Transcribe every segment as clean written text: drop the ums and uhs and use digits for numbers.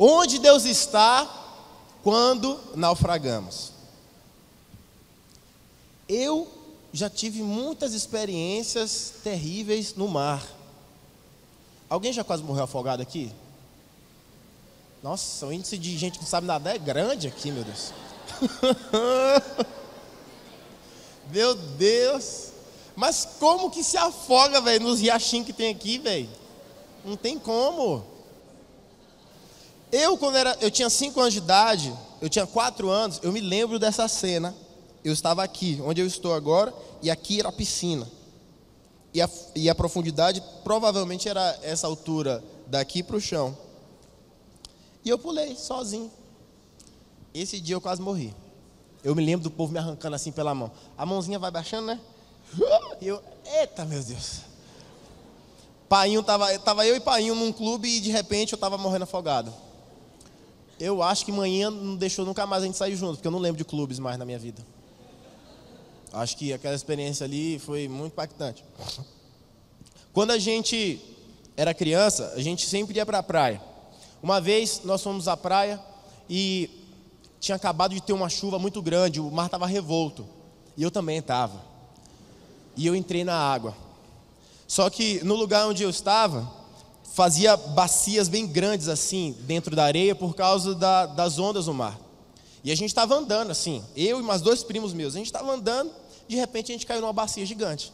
Onde Deus está quando naufragamos? Eu já tive muitas experiências terríveis no mar. Alguém já quase morreu afogado aqui? Nossa, o índice de gente que não sabe nadar é grande aqui, meu Deus. Meu Deus. Mas como que se afoga, velho, nos riachinhos que tem aqui, velho? Não tem como. Quando eu tinha 5 anos de idade, eu tinha 4 anos, eu me lembro dessa cena. Eu estava aqui, onde eu estou agora, e aqui era a piscina. E a profundidade provavelmente era essa altura daqui para o chão. E eu pulei sozinho. Esse dia eu quase morri. Eu me lembro do povo me arrancando assim pela mão. A mãozinha vai baixando, né? E eu, eita, meu Deus. Painho, tava eu e Painho num clube e de repente eu estava morrendo afogado. Eu acho que manhã não deixou nunca mais a gente sair junto, porque eu não lembro de clubes mais na minha vida. Acho que aquela experiência ali foi muito impactante. Quando a gente era criança, a gente sempre ia para a praia. Uma vez nós fomos à praia e tinha acabado de ter uma chuva muito grande, o mar estava revolto. E eu também estava. E eu entrei na água. Só que no lugar onde eu estava, fazia bacias bem grandes assim, dentro da areia, por causa das ondas do mar. E a gente estava andando assim, eu e mais 2 primos meus, a gente estava andando, de repente a gente caiu numa bacia gigante.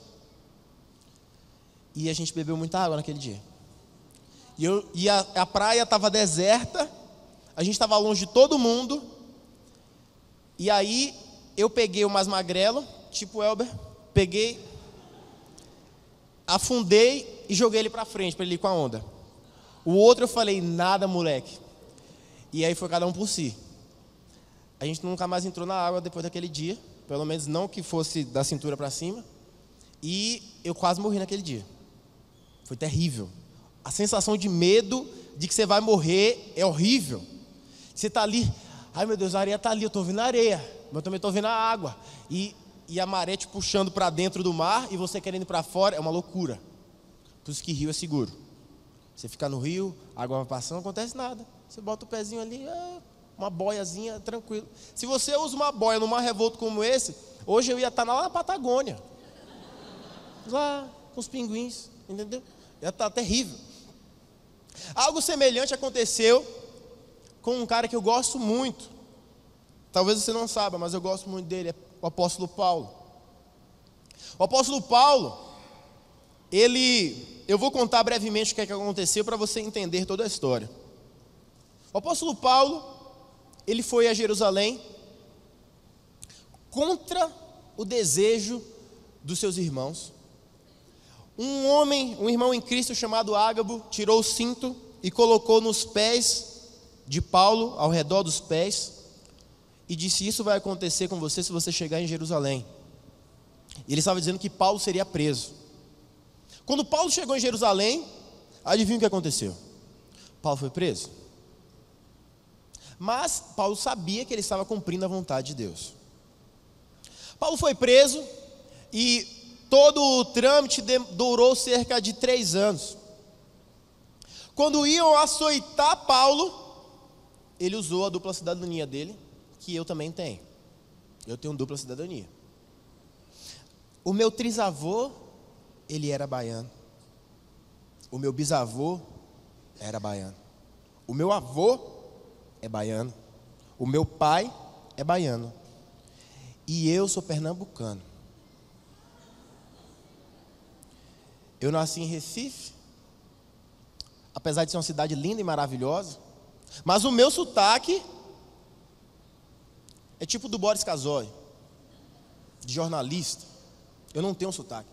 E a gente bebeu muita água naquele dia. E a praia estava deserta, a gente estava longe de todo mundo. E aí eu peguei o mais magrelo, tipo Elber, peguei, afundei e joguei ele para frente, para ele ir com a onda. O outro eu falei, nada moleque. E aí foi cada um por si. A gente nunca mais entrou na água depois daquele dia, pelo menos não que fosse da cintura para cima. E eu quase morri naquele dia. Foi terrível. A sensação de medo de que você vai morrer é horrível. Você está ali, ai meu Deus, a areia está ali, eu estou ouvindo a areia, mas eu também estou ouvindo a água. E a maré te puxando para dentro do mar e você querendo ir para fora, é uma loucura. Por isso que rio é seguro. Você fica no rio, a água vai passando, não acontece nada. Você bota o pezinho ali, uma boiazinha, tranquilo. Se você usa uma boia num mar revolto como esse, hoje eu ia estar lá na Patagônia. Lá, com os pinguins, entendeu? Ia estar terrível. Algo semelhante aconteceu com um cara que eu gosto muito. Talvez você não saiba, mas eu gosto muito dele, é o apóstolo Paulo. O apóstolo Paulo, eu vou contar brevemente o que aconteceu para você entender toda a história. O apóstolo Paulo, ele foi a Jerusalém contra o desejo dos seus irmãos. Um irmão em Cristo chamado Ágabo, tirou o cinto e colocou nos pés de Paulo, ao redor dos pés, e disse, isso vai acontecer com você se você chegar em Jerusalém. E ele estava dizendo que Paulo seria preso. Quando Paulo chegou em Jerusalém, adivinha o que aconteceu? Paulo foi preso. Mas Paulo sabia que ele estava cumprindo a vontade de Deus. Paulo foi preso e todo o trâmite durou cerca de 3 anos. Quando iam açoitar Paulo, ele usou a dupla cidadania dele, que eu também tenho. Eu tenho dupla cidadania. O meu trisavô, ele era baiano. O meu bisavô era baiano. O meu avô é baiano. O meu pai é baiano. E eu sou pernambucano. Eu nasci em Recife, apesar de ser uma cidade linda e maravilhosa, mas o meu sotaque é tipo do Boris Casoy, de jornalista. Eu não tenho sotaque.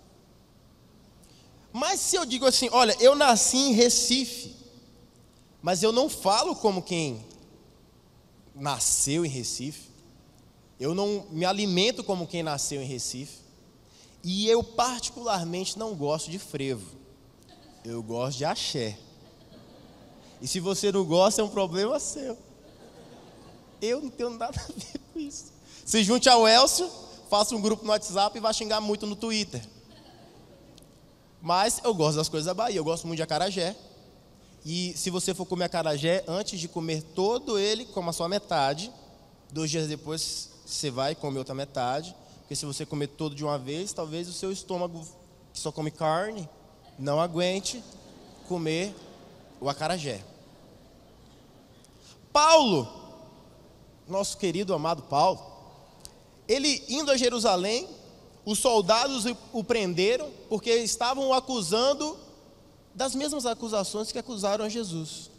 Mas se eu digo assim, olha, eu nasci em Recife, mas eu não falo como quem nasceu em Recife, eu não me alimento como quem nasceu em Recife, e eu particularmente não gosto de frevo, eu gosto de axé. E se você não gosta, é um problema seu. Eu não tenho nada a ver com isso. Se junte ao Elcio, faça um grupo no WhatsApp e vai xingar muito no Twitter. Mas eu gosto das coisas da Bahia, eu gosto muito de acarajé. E se você for comer acarajé, antes de comer todo ele, coma só a metade. 2 dias depois você vai comer outra metade. Porque se você comer todo de uma vez, talvez o seu estômago, que só come carne, não aguente comer o acarajé. Paulo, nosso querido amado Paulo, ele indo a Jerusalém, os soldados o prenderam porque estavam o acusando das mesmas acusações que acusaram a Jesus.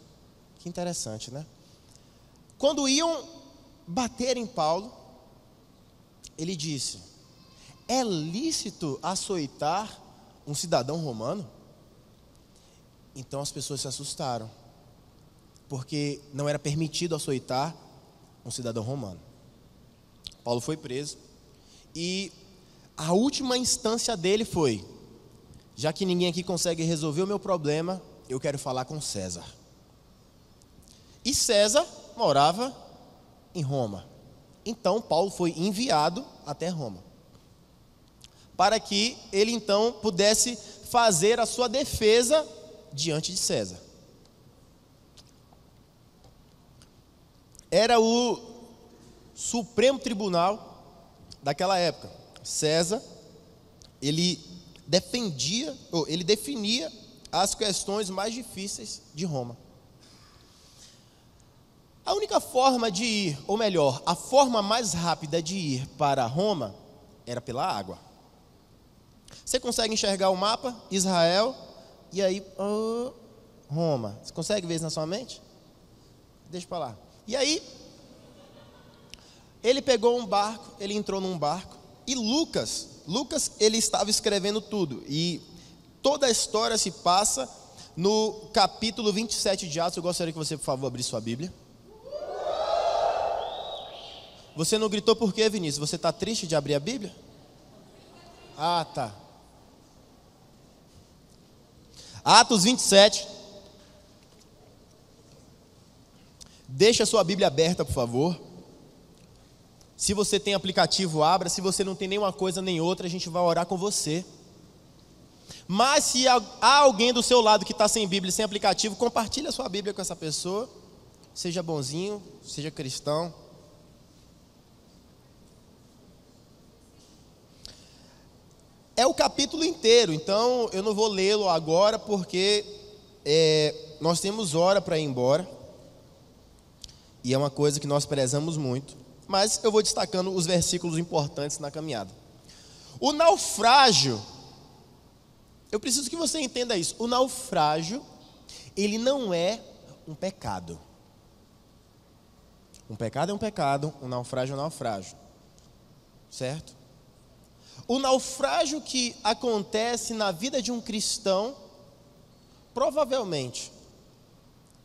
Que interessante, né? Quando iam bater em Paulo, ele disse: é lícito açoitar um cidadão romano? Então as pessoas se assustaram, porque não era permitido açoitar um cidadão romano. Paulo foi preso e a última instância dele foi: já que ninguém aqui consegue resolver o meu problema, eu quero falar com César. E César morava em Roma. Então Paulo foi enviado até Roma, para que ele então pudesse fazer a sua defesa diante de César. Era o Supremo Tribunal daquela época. César, ele definia as questões mais difíceis de Roma. A única forma de ir, ou melhor, a forma mais rápida de ir para Roma era pela água. Você consegue enxergar o mapa, Israel, e aí, Roma. Você consegue ver isso na sua mente? Deixa para lá. E aí, ele pegou um barco, ele entrou num barco, e Lucas, ele estava escrevendo tudo, e toda a história se passa no capítulo 27 de Atos. Eu gostaria que você, por favor, abrisse sua Bíblia. Você não gritou por quê, Vinícius? Você está triste de abrir a Bíblia? Ah, tá. Atos 27. Deixa a sua Bíblia aberta, por favor. Se você tem aplicativo, abra. Se você não tem nenhuma coisa nem outra, a gente vai orar com você. Mas se há alguém do seu lado que está sem Bíblia, sem aplicativo, compartilhe a sua Bíblia com essa pessoa. Seja bonzinho, seja cristão. É o capítulo inteiro, então eu não vou lê-lo agora, porque nós temos hora para ir embora. E é uma coisa que nós prezamos muito. Mas eu vou destacando os versículos importantes na caminhada. O naufrágio, eu preciso que você entenda isso. O naufrágio, ele não é um pecado. Um pecado é um pecado, um naufrágio é um naufrágio. Certo? O naufrágio que acontece na vida de um cristão, provavelmente,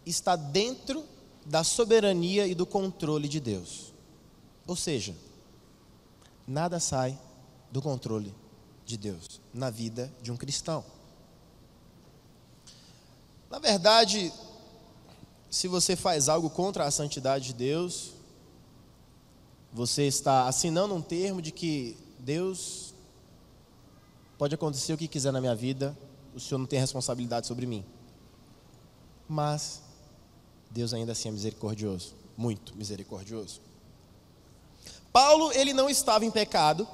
está dentro da soberania e do controle de Deus. Ou seja, nada sai do controle de Deus na vida de um cristão. Na verdade, se você faz algo contra a santidade de Deus, você está assinando um termo de que Deus, pode acontecer o que quiser na minha vida, o Senhor não tem responsabilidade sobre mim. Mas Deus ainda assim é misericordioso, muito misericordioso. Paulo, ele não estava em pecado.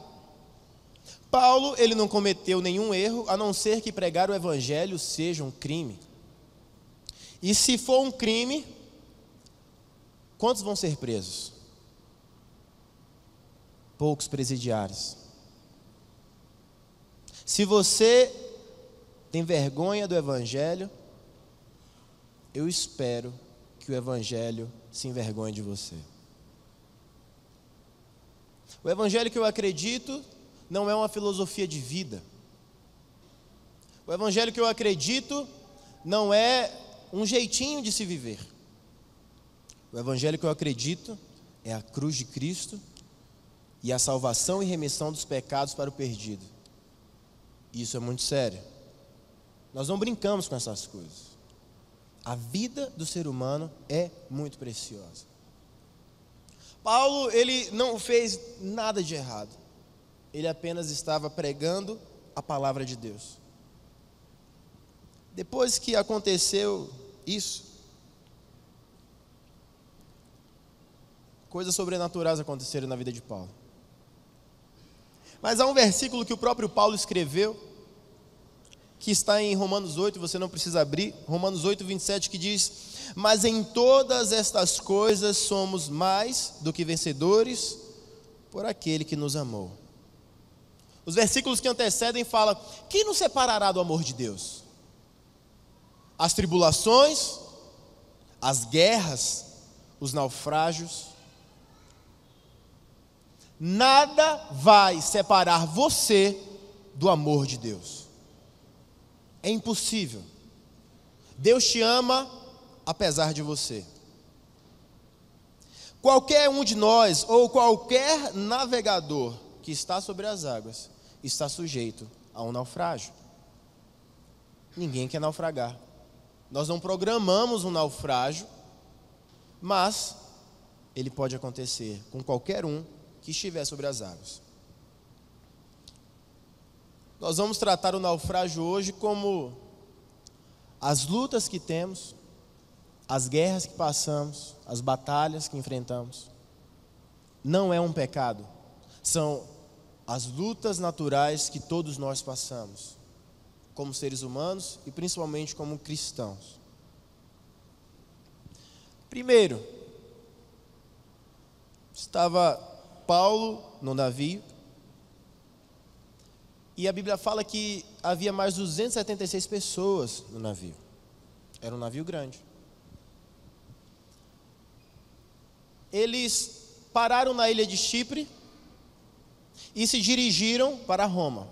Paulo, ele não cometeu nenhum erro, a não ser que pregar o evangelho seja um crime. E se for um crime, quantos vão ser presos? Poucos presidiários. Se você tem vergonha do evangelho, eu espero que o evangelho se envergonhe de você. O evangelho que eu acredito não é uma filosofia de vida. O evangelho que eu acredito não é um jeitinho de se viver. O evangelho que eu acredito é a cruz de Cristo e a salvação e remissão dos pecados para o perdido. Isso é muito sério. Nós não brincamos com essas coisas. A vida do ser humano é muito preciosa. Paulo, ele não fez nada de errado. Ele apenas estava pregando a palavra de Deus. Depois que aconteceu isso. Coisas sobrenaturais aconteceram na vida de Paulo. Mas há um versículo que o próprio Paulo escreveu, que está em Romanos 8, você não precisa abrir, Romanos 8, 27, que diz: mas em todas estas coisas somos mais do que vencedores por aquele que nos amou. Os versículos que antecedem falam: quem nos separará do amor de Deus? As tribulações, as guerras, os naufrágios. Nada vai separar você do amor de Deus. É impossível. Deus te ama apesar de você. Qualquer um de nós ou qualquer navegador que está sobre as águas está sujeito a um naufrágio. Ninguém quer naufragar. Nós não programamos um naufrágio, mas ele pode acontecer com qualquer um que estiver sobre as águas. Nós vamos tratar o naufrágio hoje como as lutas que temos, as guerras que passamos, as batalhas que enfrentamos. Não é um pecado, são as lutas naturais que todos nós passamos, como seres humanos e principalmente como cristãos. Primeiro, estava Paulo no navio, e a Bíblia fala que havia mais 276 pessoas no navio. Era um navio grande. Eles pararam na ilha de Chipre e se dirigiram para Roma.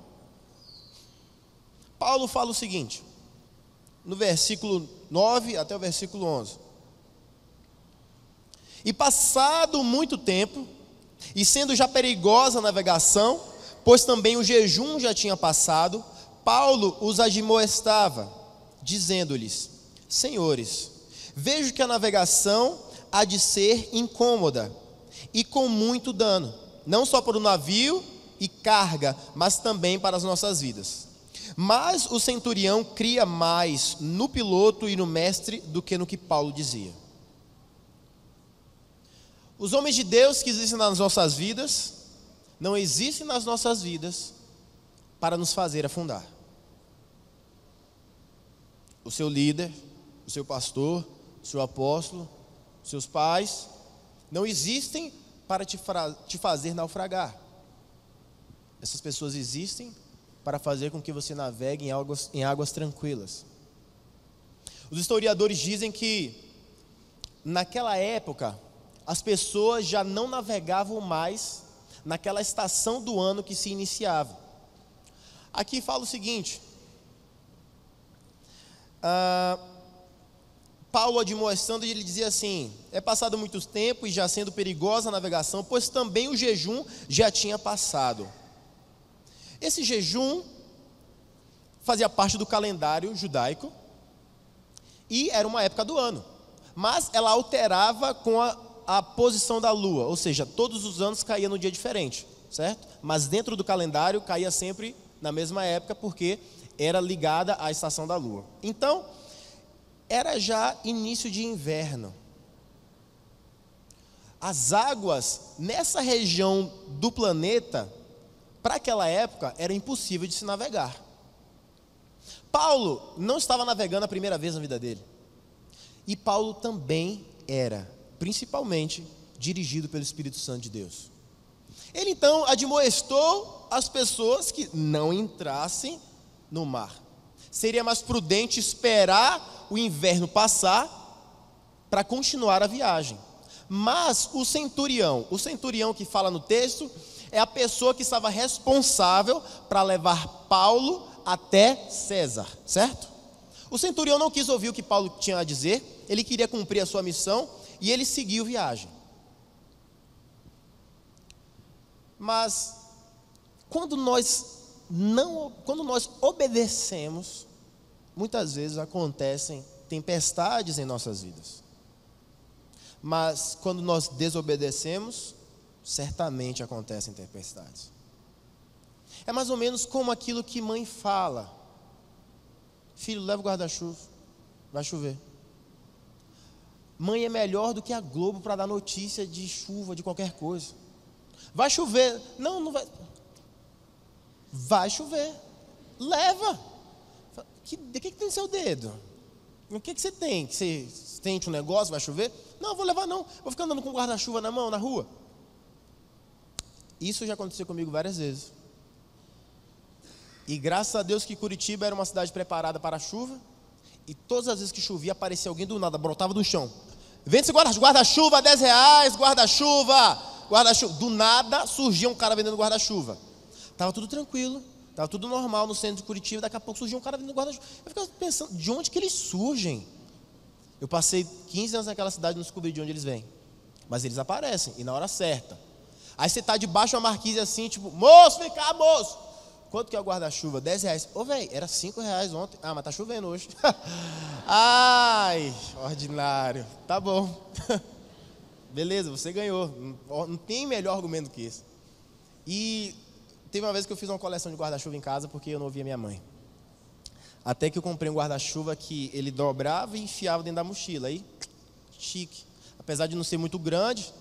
Paulo fala o seguinte, no versículo 9 até o versículo 11: e passado muito tempo, e sendo já perigosa a navegação, pois também o jejum já tinha passado, Paulo os admoestava, dizendo-lhes: senhores, vejo que a navegação há de ser incômoda e com muito dano, não só para o navio e carga, mas também para as nossas vidas. Mas o centurião cria mais no piloto e no mestre do que no que Paulo dizia. Os homens de Deus que existem nas nossas vidas, não existem nas nossas vidas para nos fazer afundar. O seu líder, o seu pastor, o seu apóstolo, seus pais, não existem para te fazer naufragar. Essas pessoas existem para fazer com que você navegue em águas tranquilas. Os historiadores dizem que, naquela época, as pessoas já não navegavam mais naquela estação do ano que se iniciava. Aqui fala o seguinte: Paulo admoestando, ele dizia assim: é passado muito tempo e já sendo perigosa a navegação, pois também o jejum já tinha passado. Esse jejum fazia parte do calendário judaico e era uma época do ano, mas ela alterava com a posição da lua, ou seja, todos os anos caía no dia diferente, certo? Mas dentro do calendário caía sempre na mesma época, porque era ligada à estação da lua. Então, era já início de inverno. As águas nessa região do planeta, para aquela época, era impossível de se navegar. Paulo não estava navegando a primeira vez na vida dele. E Paulo também era, principalmente, dirigido pelo Espírito Santo de Deus. Ele então admoestou as pessoas que não entrassem no mar. Seria mais prudente esperar o inverno passar para continuar a viagem. Mas o centurião que fala no texto, é a pessoa que estava responsável para levar Paulo até César, certo? O centurião não quis ouvir o que Paulo tinha a dizer, ele queria cumprir a sua missão e ele seguiu viagem. Mas quando nós obedecemos, muitas vezes acontecem tempestades em nossas vidas. Mas quando nós desobedecemos, certamente acontecem tempestades. É mais ou menos como aquilo que mãe fala: filho, leva o guarda-chuva, vai chover. Mãe é melhor do que a Globo para dar notícia de chuva, de qualquer coisa. Vai chover. Não, não vai. Vai chover. Leva. De que tem no seu dedo? O que você tem? Que você tente um negócio, vai chover? Não, vou levar não. Vou ficar andando com guarda-chuva na mão, na rua. Isso já aconteceu comigo várias vezes. E graças a Deus que Curitiba era uma cidade preparada para a chuva. E todas as vezes que chovia, aparecia alguém do nada, brotava do chão. Vende esse guarda-chuva, R$10, guarda-chuva. Do nada surgia um cara vendendo guarda-chuva. Estava tudo tranquilo, estava tudo normal no centro de Curitiba. Daqui a pouco surgia um cara vendendo guarda-chuva. Eu ficava pensando, de onde que eles surgem? Eu passei 15 anos naquela cidade e não descobri de onde eles vêm. Mas eles aparecem, e na hora certa. Aí você está debaixo de uma marquise assim, tipo, moço, vem cá, moço. Quanto que é o guarda-chuva? R$10. Ô, velho, era R$5 ontem. Ah, mas tá chovendo hoje. Ai, ordinário. Tá bom. Beleza, você ganhou. Não tem melhor argumento que esse. E teve uma vez que eu fiz uma coleção de guarda-chuva em casa porque eu não ouvia minha mãe. Até que eu comprei um guarda-chuva que ele dobrava e enfiava dentro da mochila. Aí, chique. Apesar de não ser muito grande,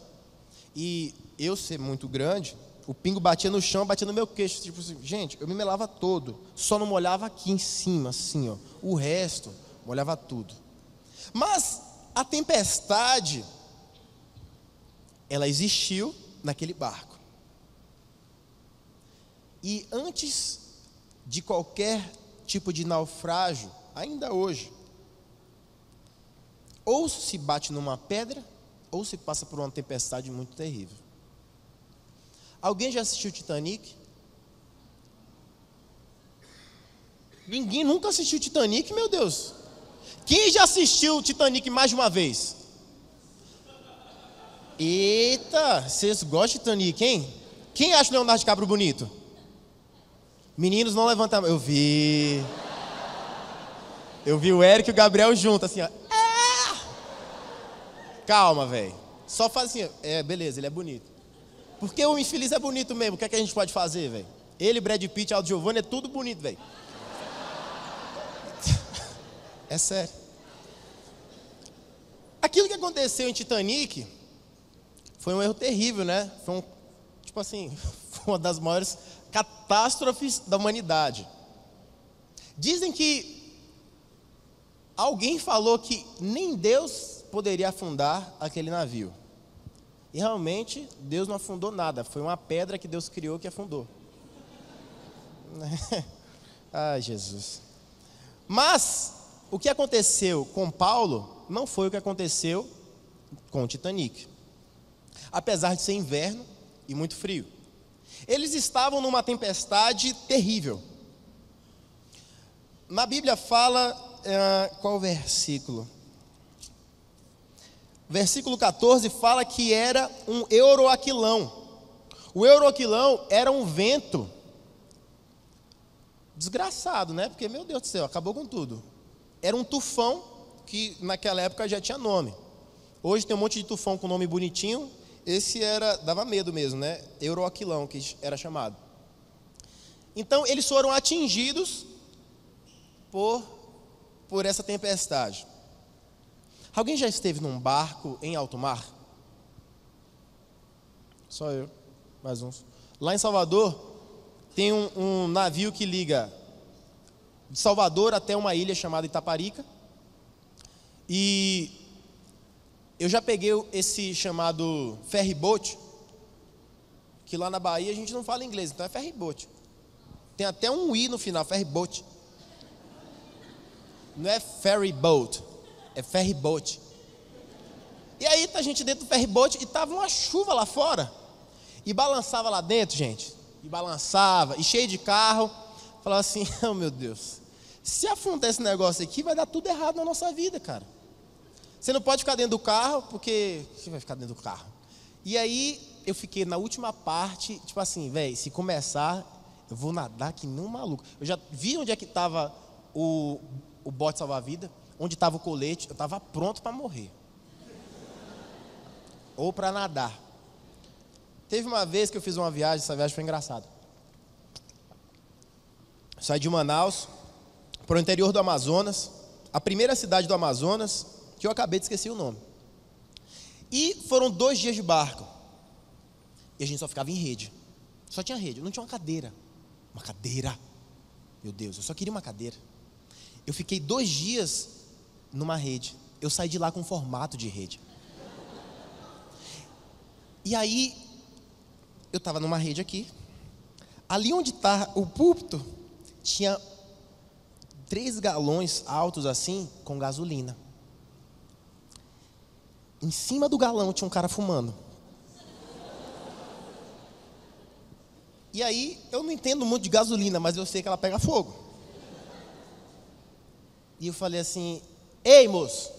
e eu ser muito grande, o pingo batia no chão, batia no meu queixo. Tipo assim, gente, eu me melava todo. Só não molhava aqui em cima, assim, ó. O resto, molhava tudo. Mas a tempestade, ela existiu naquele barco. E antes de qualquer tipo de naufrágio, ainda hoje, ou se bate numa pedra, ou se passa por uma tempestade muito terrível. Alguém já assistiu Titanic? Ninguém nunca assistiu Titanic, meu Deus. Quem já assistiu Titanic mais de uma vez? Eita, vocês gostam de Titanic, hein? Quem acha o Leonardo DiCaprio bonito? Meninos, não levantem a mão. Eu vi o Eric e o Gabriel juntos, assim, ó. Calma, velho. Só faz assim, beleza, ele é bonito. Porque o infeliz é bonito mesmo. O que é que a gente pode fazer, velho? Ele, Brad Pitt, Aldo Giovanni, é tudo bonito, velho. É sério. Aquilo que aconteceu em Titanic foi um erro terrível, né? Foi foi uma das maiores catástrofes da humanidade. Dizem que alguém falou que nem Deus poderia afundar aquele navio. E realmente, Deus não afundou nada. Foi uma pedra que Deus criou que afundou. Ai, Jesus. Mas, o que aconteceu com Paulo não foi o que aconteceu com o Titanic. Apesar de ser inverno e muito frio. Eles estavam numa tempestade terrível. Na Bíblia fala, qual versículo? Versículo 14 fala que era um euroaquilão. O euroaquilão era um vento desgraçado, né? Porque, meu Deus do céu, acabou com tudo. Era um tufão que naquela época já tinha nome. Hoje tem um monte de tufão com nome bonitinho. Esse dava medo mesmo, né? Euroaquilão, que era chamado. Então, eles foram atingidos por essa tempestade. Alguém já esteve num barco em alto mar? Só eu, mais uns. Lá em Salvador, tem um navio que liga de Salvador até uma ilha chamada Itaparica. E eu já peguei esse chamado ferryboat, que lá na Bahia a gente não fala inglês, então é ferryboat. Tem até um I no final, ferryboat. Não é ferryboat. É ferryboat. E aí tá a gente dentro do ferryboat e tava uma chuva lá fora. E balançava lá dentro, gente. E balançava, e cheio de carro. Falava assim, oh meu Deus, se afundar esse negócio aqui, vai dar tudo errado na nossa vida, cara. Você não pode ficar dentro do carro, porque você vai ficar dentro do carro. E aí eu fiquei na última parte, tipo assim, velho, se começar, eu vou nadar que nem um maluco. Eu já vi onde é que tava o bote salva-vida. Onde estava o colete, eu estava pronto para morrer. Ou para nadar. Teve uma vez que eu fiz uma viagem, essa viagem foi engraçada. Saí de Manaus para o interior do Amazonas, a primeira cidade do Amazonas, que eu acabei de esquecer o nome. E foram 2 dias de barco. E a gente só ficava em rede. Só tinha rede, não tinha uma cadeira. Uma cadeira. Meu Deus, eu só queria uma cadeira. Eu fiquei 2 dias numa rede. Eu saí de lá com formato de rede. E aí, eu estava numa rede aqui. Ali onde está o púlpito, tinha 3 galões altos assim, com gasolina. Em cima do galão tinha um cara fumando. E aí, eu não entendo muito de gasolina, mas eu sei que ela pega fogo. E eu falei assim, ei moço.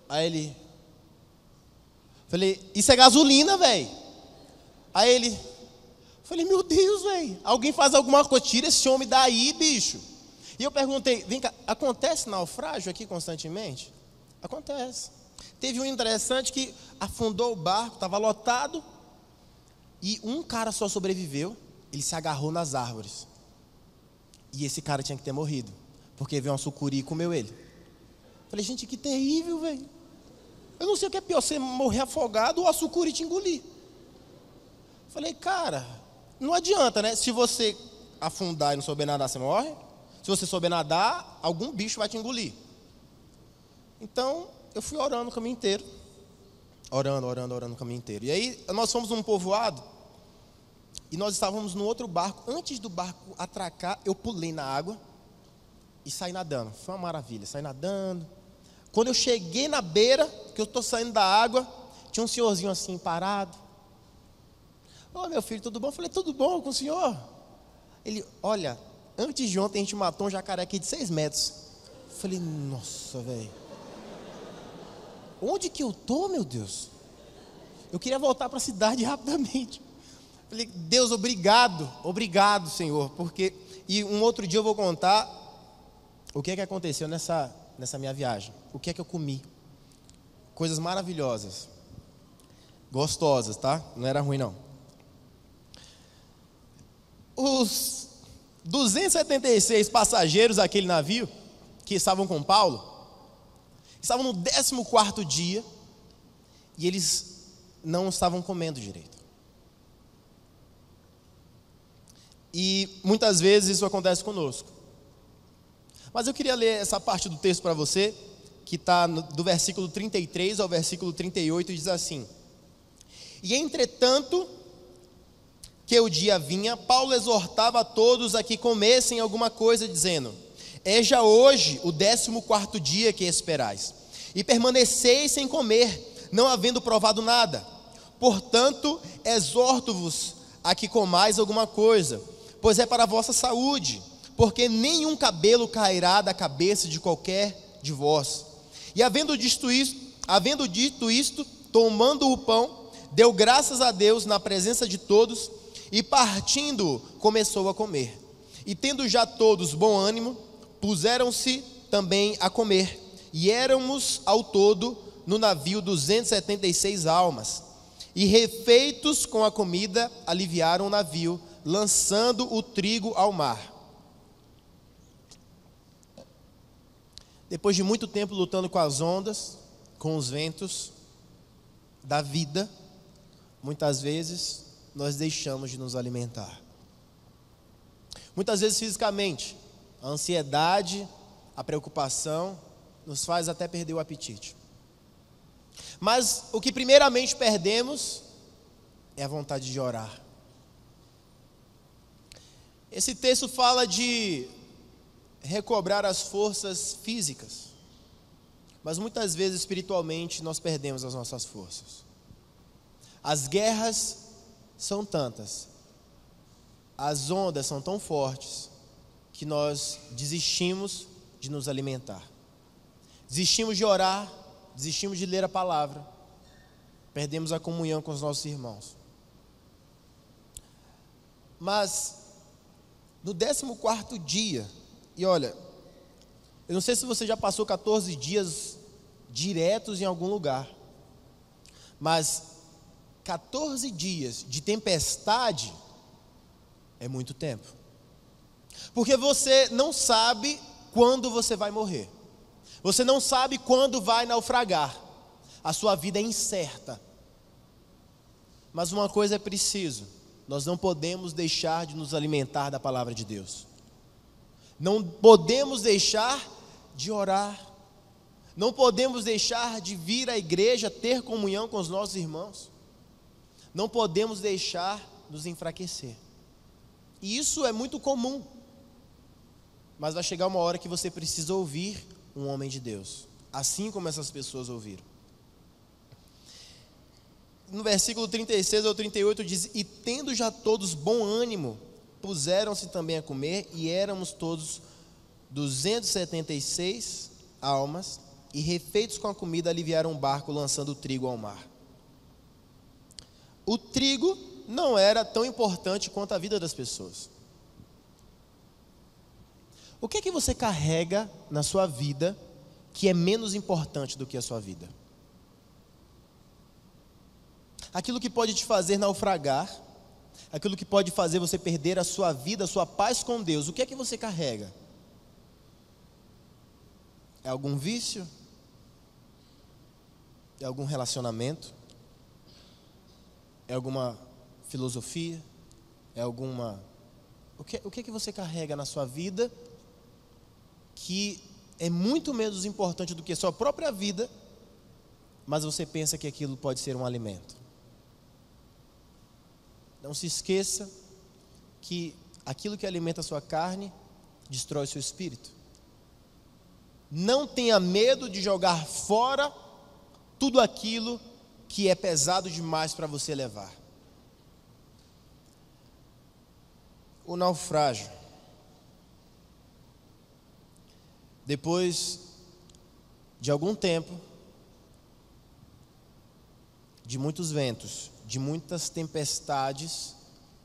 Aí ele, falei, isso é gasolina, velho. Aí ele, falei, meu Deus, velho, alguém faz alguma coisa, tira esse homem daí, bicho. E eu perguntei, vem cá, acontece naufrágio aqui constantemente? Acontece. Teve um interessante que afundou o barco, estava lotado, e um cara só sobreviveu, ele se agarrou nas árvores. E esse cara tinha que ter morrido, porque veio uma sucuri e comeu ele. Falei, gente, que terrível, velho. Eu não sei o que é pior, você morrer afogado ou a sucuri te engolir. Falei, cara, não adianta, né? Se você afundar e não souber nadar, você morre. Se você souber nadar, algum bicho vai te engolir. Então, eu fui orando o caminho inteiro. Orando o caminho inteiro. E aí, nós fomos num povoado, e nós estávamos no outro barco. Antes do barco atracar, eu pulei na água e saí nadando. Foi uma maravilha, saí nadando. Quando eu cheguei na beira, que eu estou saindo da água, tinha um senhorzinho assim, parado. Ô, meu filho, tudo bom? Eu falei, tudo bom com o senhor? Ele, olha, antes de ontem a gente matou um jacaré aqui de 6 metros. Eu falei, nossa, velho. Onde que eu estou, meu Deus? Eu queria voltar para a cidade rapidamente. Falei, Deus, obrigado, Senhor. Porque, e um outro dia eu vou contar o que é que aconteceu nessa minha viagem. O que é que eu comi. Coisas maravilhosas. Gostosas, tá? Não era ruim, não. Os 276 passageiros daquele navio, que estavam com Paulo, estavam no 14º dia, e eles não estavam comendo direito. E muitas vezes isso acontece conosco. Mas eu queria ler essa parte do texto para você, que está do versículo 33 ao versículo 38, e diz assim: E entretanto, que o dia vinha, Paulo exortava a todos a que comessem alguma coisa, dizendo: É já hoje o 14º dia que esperais, e permaneceis sem comer, não havendo provado nada. Portanto, exorto-vos a que comais alguma coisa, pois é para a vossa saúde, porque nenhum cabelo cairá da cabeça de qualquer de vós. E havendo dito isto, tomando o pão, deu graças a Deus na presença de todos, e partindo, começou a comer. E tendo já todos bom ânimo, puseram-se também a comer. E éramos ao todo no navio 276 almas. E refeitos com a comida, aliviaram o navio, lançando o trigo ao mar. Depois de muito tempo lutando com as ondas, com os ventos da vida, muitas vezes nós deixamos de nos alimentar. Muitas vezes fisicamente, a ansiedade, a preocupação nos faz até perder o apetite. Mas o que primeiramente perdemos é a vontade de orar. Esse texto fala de recobrar as forças físicas, mas muitas vezes espiritualmente nós perdemos as nossas forças. As guerras são tantas, as ondas são tão fortes, que nós desistimos de nos alimentar, desistimos de orar, desistimos de ler a palavra, perdemos a comunhão com os nossos irmãos. Mas no 14º dia, e olha, eu não sei se você já passou 14 dias diretos em algum lugar, mas 14 dias de tempestade é muito tempo. Porque você não sabe quando você vai morrer. Você não sabe quando vai naufragar. a sua vida é incerta. Mas uma coisa é preciso: nós não podemos deixar de nos alimentar da palavra de Deus. Não podemos deixar de orar. Não podemos deixar de vir à igreja, ter comunhão com os nossos irmãos. Não podemos deixar nos enfraquecer. E isso é muito comum. Mas vai chegar uma hora que você precisa ouvir um homem de Deus, assim como essas pessoas ouviram. No versículo 36 ao 38 diz: e tendo já todos bom ânimo, puseram-se também a comer, e éramos todos 276 almas, e refeitos com a comida aliviaram o barco, lançando o trigo ao mar. O trigo não era tão importante quanto a vida das pessoas. O que é que você carrega na sua vida que é menos importante do que a sua vida? Aquilo que pode te fazer naufragar, aquilo que pode fazer você perder a sua vida, a sua paz com Deus, o que é que você carrega? É algum vício? É algum relacionamento? É alguma filosofia? É alguma... O que é que você carrega na sua vida que é muito menos importante do que a sua própria vida, mas você pensa que aquilo pode ser um alimento? Não se esqueça que aquilo que alimenta a sua carne destrói o seu espírito. Não tenha medo de jogar fora tudo aquilo que é pesado demais para você levar. O naufrágio. Depois de algum tempo, de muitos ventos, de muitas tempestades,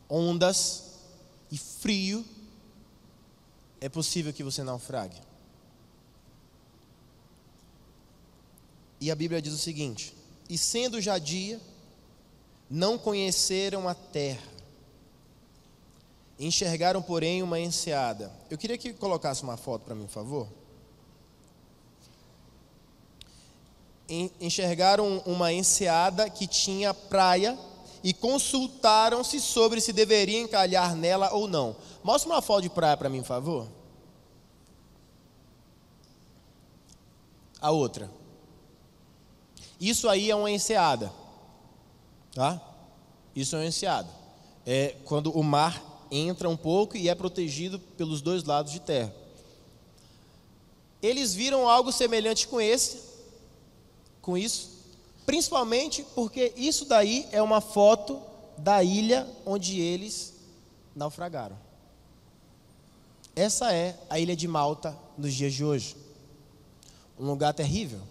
ondas e frio, é possível que você naufrague. E a Bíblia diz o seguinte: e sendo já dia, não conheceram a terra, enxergaram porém uma enseada. Eu queria que colocasse uma foto para mim, por favor. Enxergaram uma enseada que tinha praia e consultaram-se sobre se deveria encalhar nela ou não. Mostra uma foto de praia para mim, por favor. A outra. Isso aí é uma enseada, tá? Isso é uma enseada. É quando o mar entra um pouco e é protegido pelos dois lados de terra. Eles viram algo semelhante com isso, principalmente porque isso daí é uma foto da ilha onde eles naufragaram. Essa é a ilha de Malta nos dias de hoje. Um lugar terrível,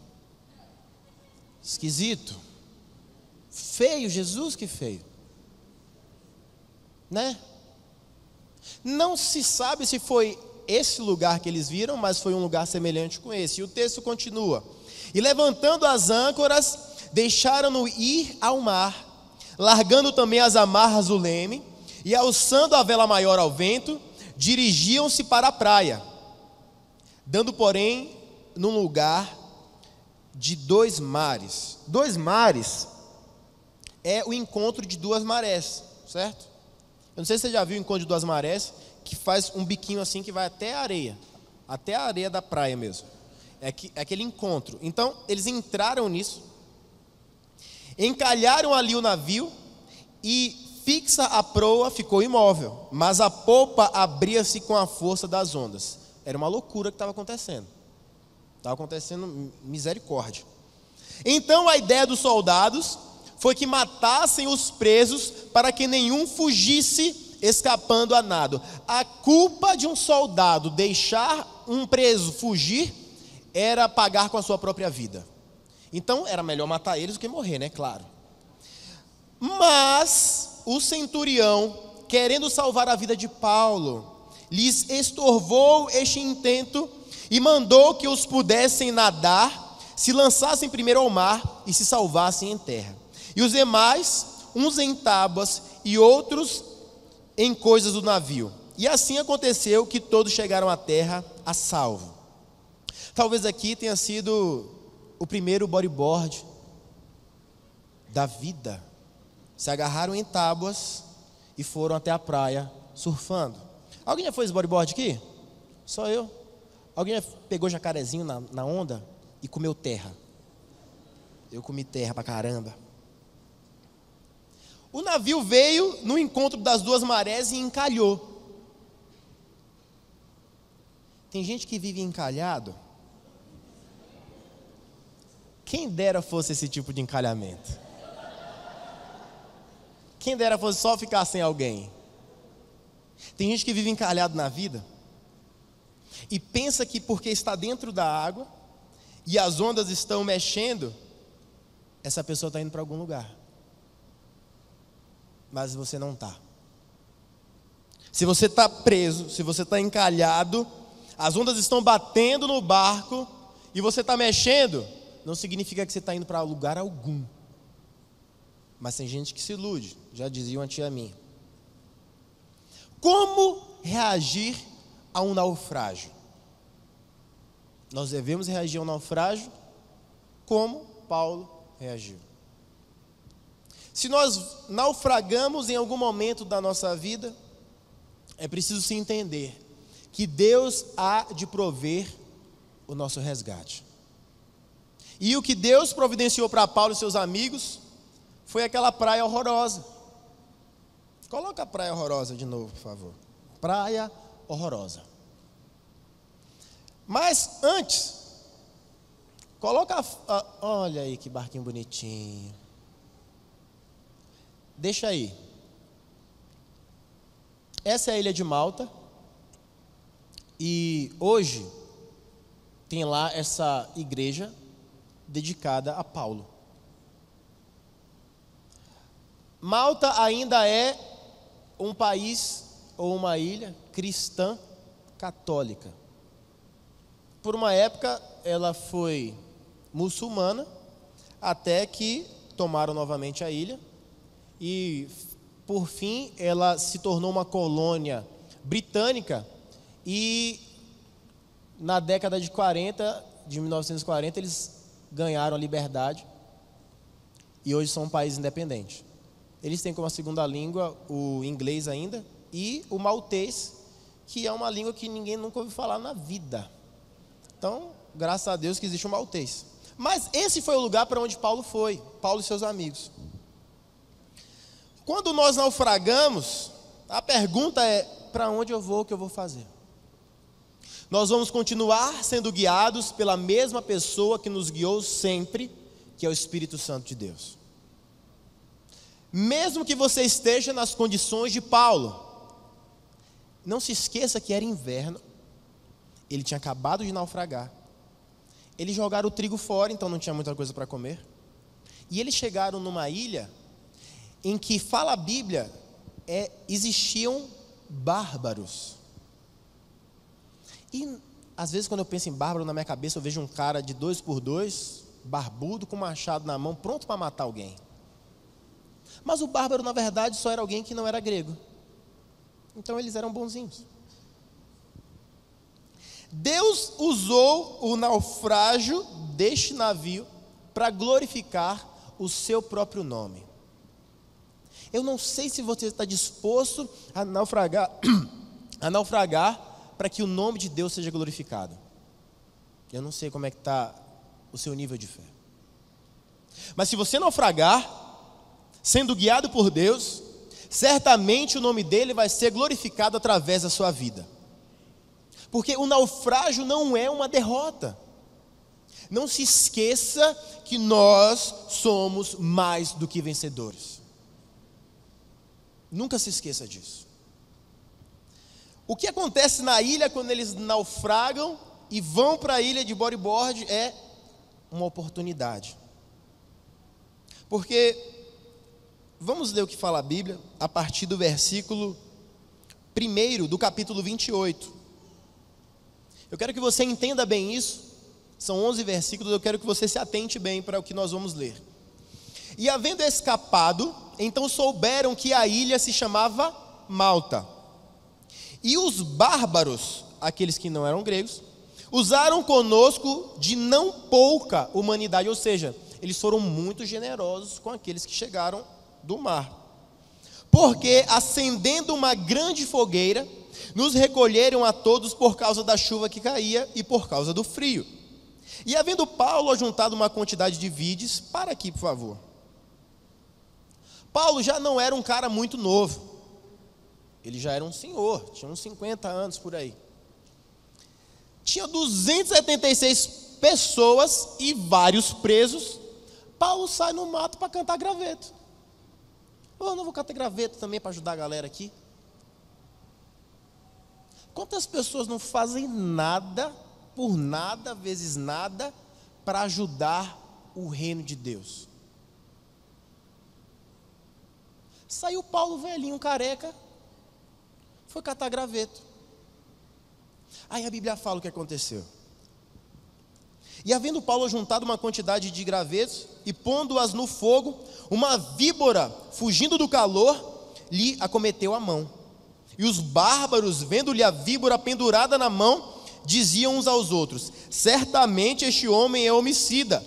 esquisito, feio. Jesus, que feio, né? Não se sabe se foi esse lugar que eles viram, mas foi um lugar semelhante com esse. E o texto continua: e levantando as âncoras, deixaram-no ir ao mar, largando também as amarras do leme, e alçando a vela maior ao vento, dirigiam-se para a praia, dando porém num lugar de 2 mares. 2 mares é o encontro de 2 marés, certo? Eu não sei se você já viu o encontro de 2 marés, que faz um biquinho assim que vai até a areia da praia mesmo. É aquele encontro. Então, eles entraram nisso, encalharam ali o navio, e fixa a proa ficou imóvel, mas a popa abria-se com a força das ondas. Era uma loucura que estava acontecendo. Estava acontecendo misericórdia. Então a ideia dos soldados foi que matassem os presos para que nenhum fugisse escapando a nado. A culpa de um soldado deixar um preso fugir era pagar com a sua própria vida. Então era melhor matar eles do que morrer, né? Claro. Mas o centurião, querendo salvar a vida de Paulo, lhes estorvou este intento e mandou que os pudessem nadar, se lançassem primeiro ao mar e se salvassem em terra. E os demais, uns em tábuas e outros em coisas do navio. E assim aconteceu que todos chegaram à terra a salvo. Talvez aqui tenha sido o primeiro bodyboard da vida, se agarraram em tábuas e foram até a praia surfando. Alguém já fez bodyboard aqui? Só eu. Alguém já pegou jacarezinho na onda e comeu terra? Eu comi terra pra caramba. O navio veio no encontro das duas marés e encalhou. Tem gente que vive encalhado. Quem dera fosse esse tipo de encalhamento. Quem dera fosse só ficar sem alguém. Tem gente que vive encalhado na vida e pensa que porque está dentro da água e as ondas estão mexendo, essa pessoa está indo para algum lugar. Mas você não está. Se você está preso, se você está encalhado, as ondas estão batendo no barco e você está mexendo, não significa que você está indo para lugar algum. Mas tem gente que se ilude, já dizia uma tia minha. Como reagir a um naufrágio? Nós devemos reagir a um naufrágio como Paulo reagiu. Se nós naufragamos em algum momento da nossa vida, é preciso se entender que Deus há de prover o nosso resgate. E o que Deus providenciou para Paulo e seus amigos foi aquela praia horrorosa. Coloca a praia horrorosa de novo, por favor. Praia horrorosa. Mas antes, coloca olha aí que barquinho bonitinho. Deixa aí. Essa é a ilha de Malta. E hoje tem lá essa igreja dedicada a Paulo. Malta ainda é um país ou uma ilha cristã católica. Por uma época ela foi muçulmana, até que tomaram novamente a ilha e por fim ela se tornou uma colônia britânica e na década de 1940 eles ganharam a liberdade e hoje são um país independente. Eles têm como a segunda língua o inglês ainda e o maltês, que é uma língua que ninguém nunca ouviu falar na vida. Então, graças a Deus que existe o maltês. Mas esse foi o lugar para onde Paulo foi, Paulo e seus amigos. Quando nós naufragamos, a pergunta é: para onde eu vou, o que eu vou fazer? Nós vamos continuar sendo guiados pela mesma pessoa que nos guiou sempre, que é o Espírito Santo de Deus. Mesmo que você esteja nas condições de Paulo, não se esqueça que era inverno, ele tinha acabado de naufragar, eles jogaram o trigo fora, então não tinha muita coisa para comer, e eles chegaram numa ilha em que, fala a Bíblia, existiam bárbaros. E às vezes quando eu penso em bárbaro, na minha cabeça eu vejo um cara de 2x2, barbudo, com machado na mão, pronto para matar alguém. Mas o bárbaro, na verdade, só era alguém que não era grego. Então eles eram bonzinhos. Deus usou o naufrágio deste navio para glorificar o seu próprio nome. Eu não sei se você está disposto a naufragar para que o nome de Deus seja glorificado. Eu não sei como é que está o seu nível de fé. Mas se você naufragar, sendo guiado por Deus, certamente o nome dele vai ser glorificado através da sua vida. Porque o naufrágio não é uma derrota. Não se esqueça que nós somos mais do que vencedores. Nunca se esqueça disso. O que acontece na ilha quando eles naufragam e vão para a ilha de bodyboard é uma oportunidade. Porque, vamos ler o que fala a Bíblia a partir do versículo 1 do capítulo 28. Eu quero que você entenda bem isso. São 11 versículos, eu quero que você se atente bem para o que nós vamos ler. E havendo escapado, então souberam que a ilha se chamava Malta. E os bárbaros, aqueles que não eram gregos, usaram conosco de não pouca humanidade, ou seja, eles foram muito generosos com aqueles que chegaram do mar. Porque, acendendo uma grande fogueira, nos recolheram a todos por causa da chuva que caía e por causa do frio. E havendo Paulo ajuntado uma quantidade de vides, para aqui, por favor. Paulo já não era um cara muito novo. Ele já era um senhor, tinha uns 50 anos por aí. Tinha 276 pessoas e vários presos. Paulo sai no mato para cantar graveto. Eu não vou cantar graveto também para ajudar a galera aqui. Quantas pessoas não fazem nada, por nada, vezes nada, para ajudar o reino de Deus? Saiu Paulo velhinho, careca, foi catar graveto. Aí a Bíblia fala o que aconteceu. E havendo Paulo juntado uma quantidade de gravetos e pondo-as no fogo, uma víbora, fugindo do calor, lhe acometeu a mão. E os bárbaros, vendo-lhe a víbora pendurada na mão, diziam uns aos outros: certamente este homem é homicida,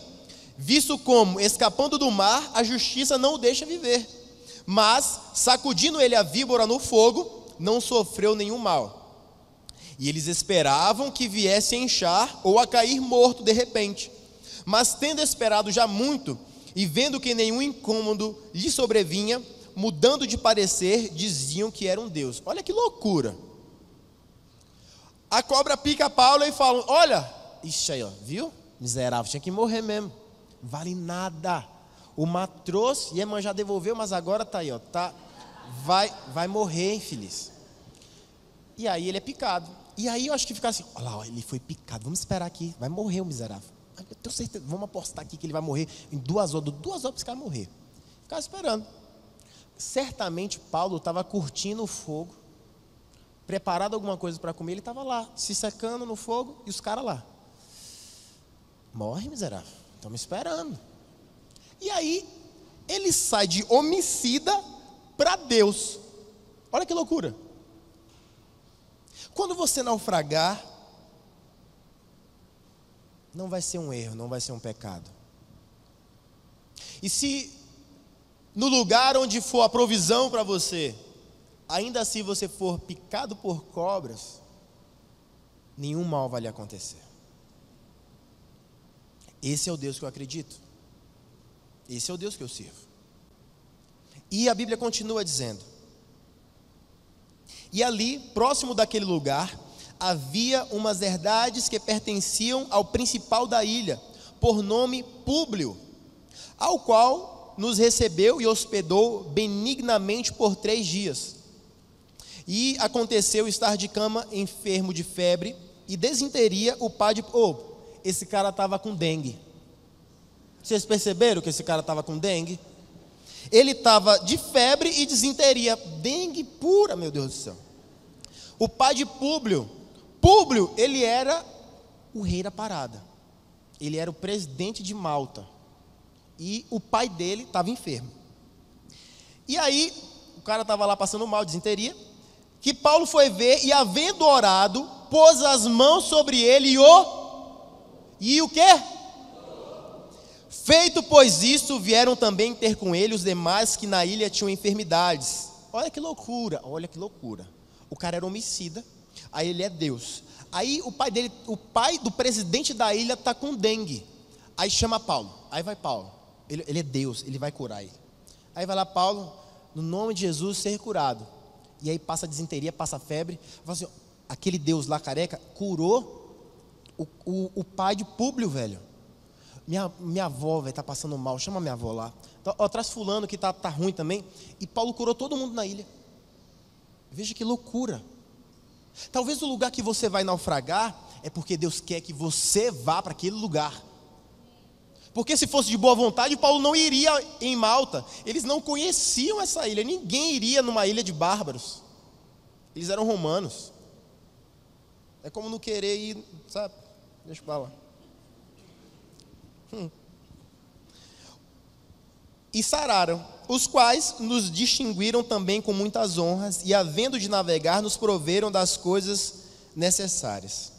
visto como, escapando do mar, a justiça não o deixa viver. Mas, sacudindo ele a víbora no fogo, não sofreu nenhum mal. E eles esperavam que viesse a inchar ou a cair morto de repente. Mas tendo esperado já muito, e vendo que nenhum incômodo lhe sobrevinha, mudando de parecer, diziam que era um Deus. Olha que loucura. A cobra pica Paulo e fala: olha, ixi aí, ó, viu? Miserável, tinha que morrer mesmo. Vale nada. O mar trouxe, e a irmã já devolveu, mas agora tá aí, ó, tá, vai morrer, infeliz. E aí ele é picado. E aí eu acho que fica assim: olha lá, ó, ele foi picado, vamos esperar aqui, vai morrer o miserável. Eu tenho certeza, vamos apostar aqui que ele vai morrer em 2 horas, 2 horas para esse cara morrer. Ficava esperando. Certamente Paulo estava curtindo o fogo, preparado alguma coisa para comer, ele estava lá, se secando no fogo, e os caras lá. Morre, miserável, estamos esperando. E aí, ele sai de homicida para Deus. Olha que loucura. Quando você naufragar, não vai ser um erro, não vai ser um pecado. E se no lugar onde for a provisão para você, ainda assim você for picado por cobras, nenhum mal vai lhe acontecer. Esse é o Deus que eu acredito. Esse é o Deus que eu sirvo. E a Bíblia continua dizendo: e ali, próximo daquele lugar, havia umas herdades que pertenciam ao principal da ilha, por nome Públio, ao qual nos recebeu e hospedou benignamente por 3 dias. E aconteceu estar de cama, enfermo de febre e desinteria, o pai de... esse cara estava com dengue. Vocês perceberam que esse cara estava com dengue? Ele estava de febre e desinteria, dengue pura, meu Deus do céu. O pai de Públio, ele era o rei da parada. Ele era o presidente de Malta. E o pai dele estava enfermo. E aí, o cara estava lá passando mal, desinteria, que Paulo foi ver e, havendo orado, pôs as mãos sobre ele e o quê? Feito, pois isso, vieram também ter com ele os demais que na ilha tinham enfermidades. Olha que loucura, olha que loucura. O cara era homicida, aí ele é Deus. Aí o pai dele, o pai do presidente da ilha está com dengue. Aí chama Paulo, aí vai Paulo. Ele é Deus, ele vai curar ele. Aí vai lá Paulo, no nome de Jesus, ser curado. E aí passa desinteria, passa febre. Fala assim: aquele Deus lá careca curou o pai de Públio, velho. Minha avó, velho, tá passando mal, chama minha avó lá. Então, traz fulano que tá ruim também. E Paulo curou todo mundo na ilha. Veja que loucura. Talvez o lugar que você vai naufragar é porque Deus quer que você vá para aquele lugar. Porque se fosse de boa vontade, Paulo não iria em Malta. Eles não conheciam essa ilha. Ninguém iria numa ilha de bárbaros. Eles eram romanos. É como não querer ir, sabe? Deixa eu falar. E sararam, os quais nos distinguiram também com muitas honras, e havendo de navegar, nos proveram das coisas necessárias.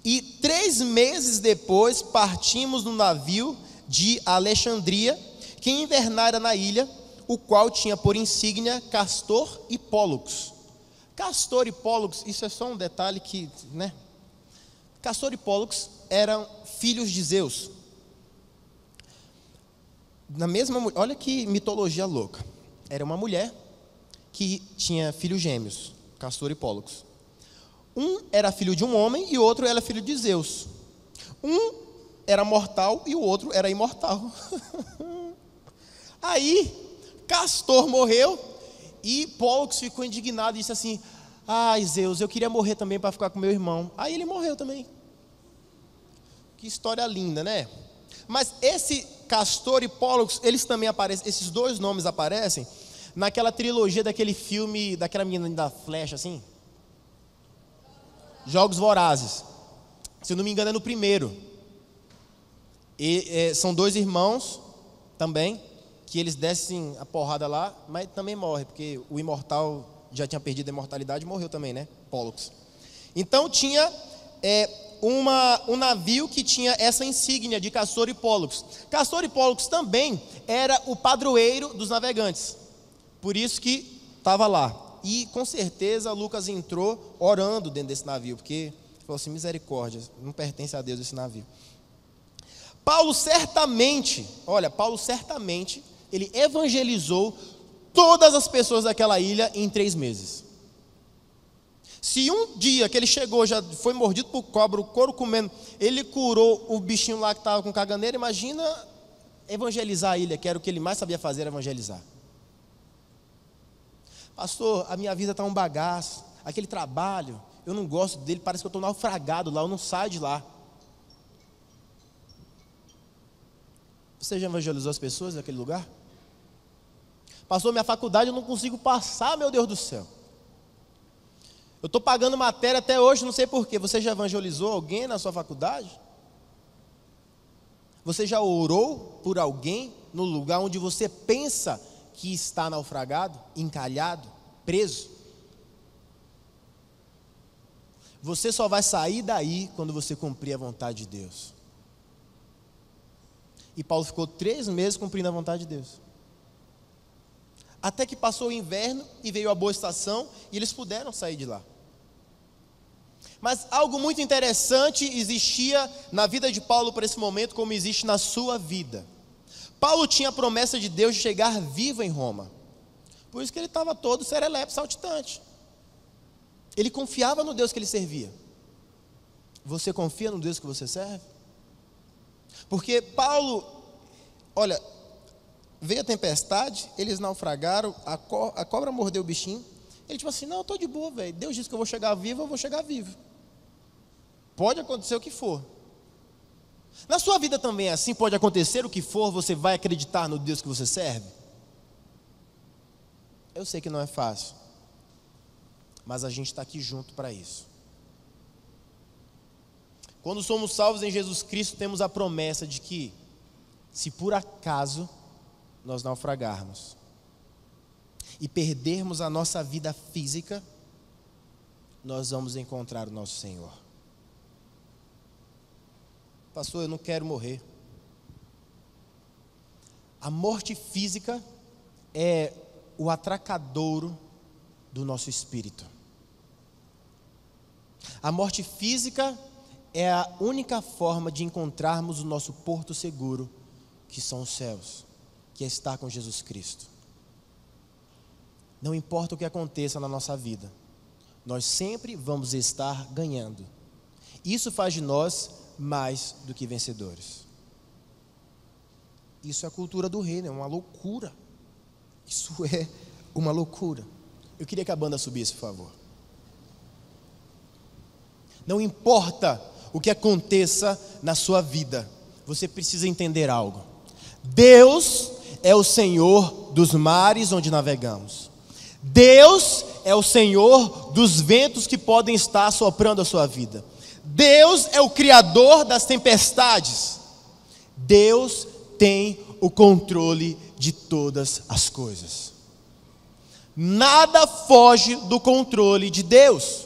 E 3 meses depois partimos no navio, de Alexandria, que invernara na ilha, o qual tinha por insígnia Castor e Pólux. Castor e Pólux, isso é só um detalhe que, né? Castor e Pólux eram filhos de Zeus. Olha que mitologia louca. Era uma mulher que tinha filhos gêmeos, Castor e Pólux. Um era filho de um homem e o outro era filho de Zeus. Um era mortal e o outro era imortal. Aí, Castor morreu e Pólux ficou indignado e disse assim: ai, Zeus, eu queria morrer também para ficar com meu irmão. Aí ele morreu também. Que história linda, né? Mas esse Castor e Pólux, eles também aparecem, esses dois nomes aparecem naquela trilogia daquele filme, daquela menina da flecha, assim. Jogos Vorazes. Se eu não me engano, é no primeiro. São dois irmãos também, que eles descem a porrada lá, mas também morrem, porque o imortal já tinha perdido a imortalidade e morreu também, né? Pólux. Então tinha um navio que tinha essa insígnia de Castor e Pólux. Castor e Pólux também era o padroeiro dos navegantes. Por isso que estava lá. E com certeza Lucas entrou orando dentro desse navio, porque falou assim: misericórdia, não pertence a Deus esse navio. Paulo certamente, ele evangelizou todas as pessoas daquela ilha em 3 meses. Se um dia que ele chegou, já foi mordido por cobra, o couro comendo, ele curou o bichinho lá que estava com caganeira, imagina evangelizar a ilha, que era o que ele mais sabia fazer, evangelizar. Pastor, a minha vida está um bagaço, aquele trabalho, eu não gosto dele, parece que eu estou naufragado lá, eu não saio de lá. Você já evangelizou as pessoas daquele lugar? Pastor, minha faculdade eu não consigo passar, meu Deus do céu. Eu estou pagando matéria até hoje, não sei porquê. Você já evangelizou alguém na sua faculdade? Você já orou por alguém no lugar onde você pensa que está naufragado, encalhado, preso? Você só vai sair daí quando você cumprir a vontade de Deus. E Paulo ficou 3 meses cumprindo a vontade de Deus. Até que passou o inverno e veio a boa estação e eles puderam sair de lá. Mas algo muito interessante existia na vida de Paulo para esse momento, como existe na sua vida. Paulo tinha a promessa de Deus de chegar vivo em Roma. Por isso que ele estava todo serelepe, saltitante. Ele confiava no Deus que ele servia. Você confia no Deus que você serve? Porque Paulo, olha, veio a tempestade, eles naufragaram, a cobra mordeu o bichinho. Ele tipo assim: não, eu estou de boa, velho. Deus disse que eu vou chegar vivo, eu vou chegar vivo. Pode acontecer o que for. Na sua vida também é assim, pode acontecer o que for, você vai acreditar no Deus que você serve? Eu sei que não é fácil, mas a gente está aqui junto para isso. Quando somos salvos em Jesus Cristo, temos a promessa de que, se por acaso nós naufragarmos e perdermos a nossa vida física, nós vamos encontrar o nosso Senhor. Pastor, eu não quero morrer. A morte física é o atracadouro do nosso espírito. A morte física é a única forma de encontrarmos o nosso porto seguro, que são os céus, que é estar com Jesus Cristo. Não importa o que aconteça na nossa vida, nós sempre vamos estar ganhando. Isso faz de nós mais do que vencedores. Isso é a cultura do reino, é uma loucura. Isso é uma loucura. Eu queria que a banda subisse, por favor. Não importa o que aconteça na sua vida, você precisa entender algo. Deus é o Senhor dos mares onde navegamos. Deus é o Senhor dos ventos que podem estar soprando a sua vida. Deus é o Criador das tempestades. Deus tem o controle de todas as coisas. Nada foge do controle de Deus.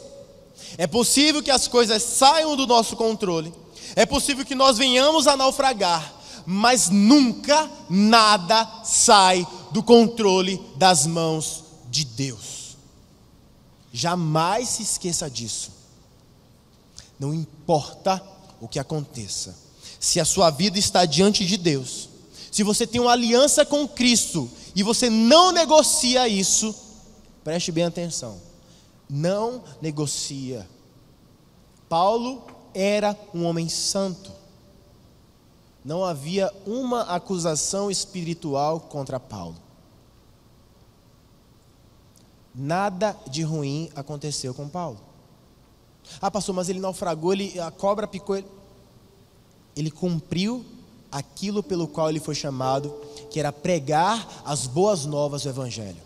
É possível que as coisas saiam do nosso controle. É possível que nós venhamos a naufragar. mas nunca nada sai do controle das mãos de Deus. Jamais se esqueça disso. Não importa o que aconteça, se a sua vida está diante de Deus, se você tem uma aliança com Cristo e você não negocia isso, preste bem atenção, não negocia. Paulo era um homem santo. Não havia uma acusação espiritual contra Paulo. Nada de ruim aconteceu com Paulo. Ah, pastor, mas ele naufragou, a cobra picou ele. Ele cumpriu aquilo pelo qual ele foi chamado, que era pregar as boas novas do Evangelho.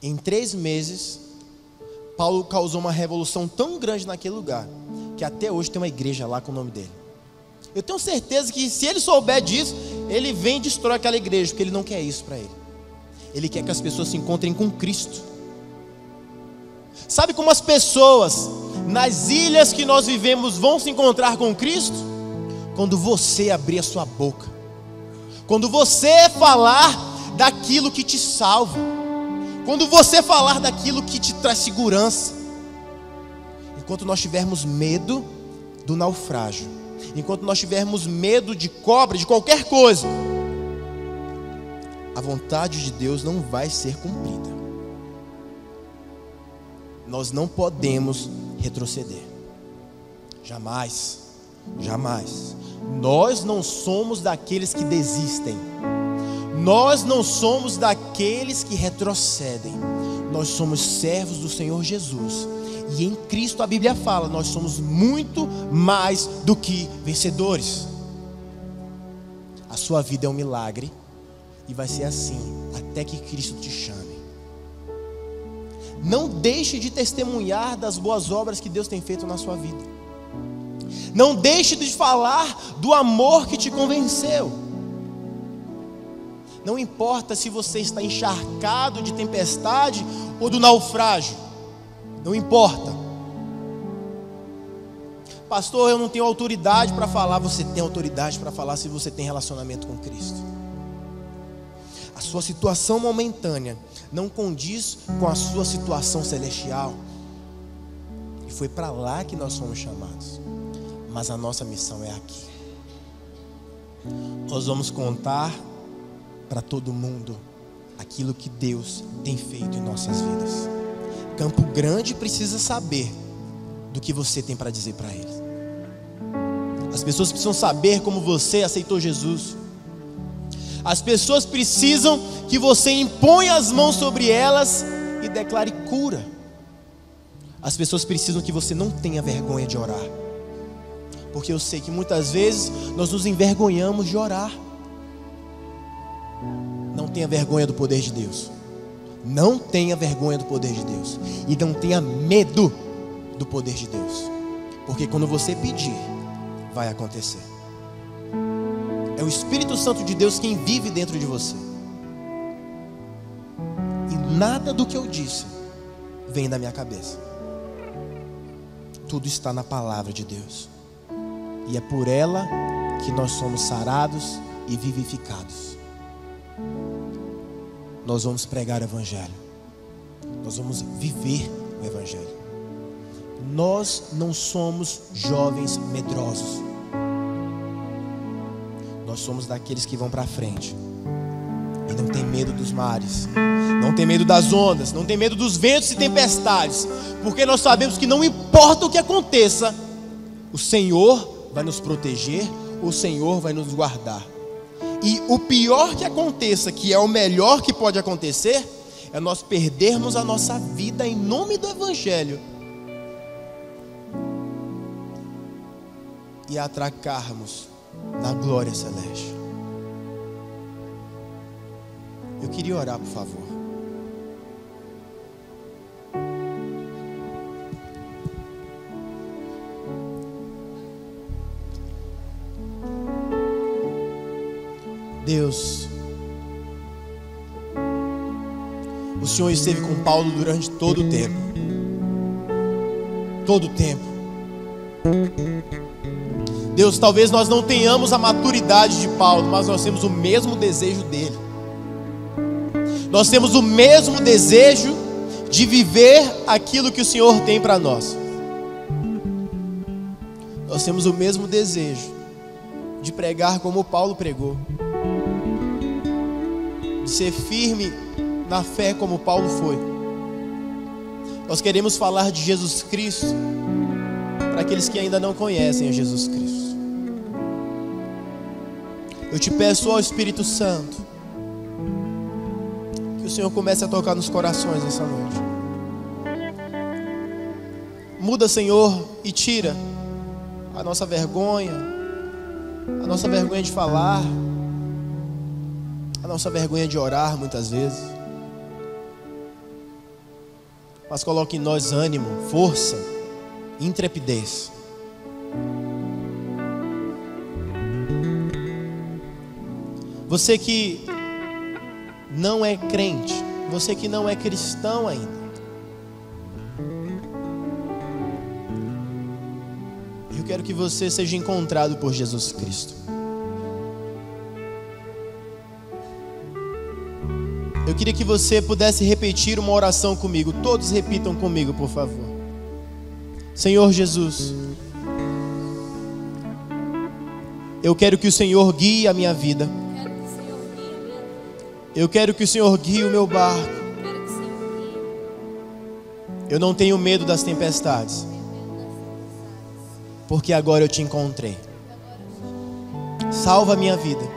Em 3 meses, Paulo causou uma revolução tão grande naquele lugar, que até hoje tem uma igreja lá com o nome dele. Eu tenho certeza que se ele souber disso, ele vem e destrói aquela igreja, porque ele não quer isso para ele. Ele quer que as pessoas se encontrem com Cristo. Sabe como as pessoas nas ilhas que nós vivemos vão se encontrar com Cristo? Quando você abrir a sua boca, quando você falar daquilo que te salva, quando você falar daquilo que te traz segurança. Enquanto nós tivermos medo do naufrágio, enquanto nós tivermos medo de cobra, de qualquer coisa, a vontade de Deus não vai ser cumprida. Nós não podemos retroceder. Jamais, jamais. Nós não somos daqueles que desistem. Nós não somos daqueles que retrocedem. Nós somos servos do Senhor Jesus. E em Cristo a Bíblia fala, nós somos muito mais do que vencedores. A sua vida é um milagre. E vai ser assim até que Cristo te chame. Não deixe de testemunhar das boas obras que Deus tem feito na sua vida. Não deixe de falar do amor que te convenceu. Não importa se você está encharcado de tempestade ou do naufrágio. Não importa. Pastor, eu não tenho autoridade para falar. Você tem autoridade para falar se você tem relacionamento com Cristo. A sua situação momentânea não condiz com a sua situação celestial. E foi para lá que nós fomos chamados. Mas a nossa missão é aqui. Nós vamos contar para todo mundo aquilo que Deus tem feito em nossas vidas. Campo Grande precisa saber do que você tem para dizer para eles. As pessoas precisam saber como você aceitou Jesus. As pessoas precisam que você imponha as mãos sobre elas e declare cura. As pessoas precisam que você não tenha vergonha de orar. Porque eu sei que muitas vezes nós nos envergonhamos de orar. Não tenha vergonha do poder de Deus. Não tenha vergonha do poder de Deus. E não tenha medo do poder de Deus. Porque quando você pedir, vai acontecer. É o Espírito Santo de Deus quem vive dentro de você. E nada do que eu disse vem da minha cabeça. Tudo está na palavra de Deus. E é por ela que nós somos sarados e vivificados. Nós vamos pregar o Evangelho. Nós vamos viver o Evangelho. Nós não somos jovens medrosos. Nós somos daqueles que vão para frente e não tem medo dos mares, não tem medo das ondas, não tem medo dos ventos e tempestades, porque nós sabemos que não importa o que aconteça, o Senhor vai nos proteger, o Senhor vai nos guardar. E o pior que aconteça, que é o melhor que pode acontecer, é nós perdermos a nossa vida em nome do Evangelho e atracarmos na glória celeste. Eu queria orar, por favor. Deus, o Senhor esteve com Paulo durante todo o tempo. Todo o tempo. Deus, talvez nós não tenhamos a maturidade de Paulo, mas nós temos o mesmo desejo dele. Nós temos o mesmo desejo de viver aquilo que o Senhor tem para nós. Nós temos o mesmo desejo de pregar como Paulo pregou, de ser firme na fé como Paulo foi. Nós queremos falar de Jesus Cristo para aqueles que ainda não conhecem a Jesus Cristo. Eu te peço, ó Espírito Santo, que o Senhor comece a tocar nos corações essa noite. Muda, Senhor, e tira a nossa vergonha de falar, a nossa vergonha de orar muitas vezes. Mas coloque em nós ânimo, força, intrepidez. Você que não é crente, você que não é cristão ainda, eu quero que você seja encontrado por Jesus Cristo. Eu queria que você pudesse repetir uma oração comigo. Todos repitam comigo, por favor. Senhor Jesus, eu quero que o Senhor guie a minha vida. Eu quero que o Senhor guie o meu barco. Eu não tenho medo das tempestades, porque agora eu te encontrei. Salva a minha vida.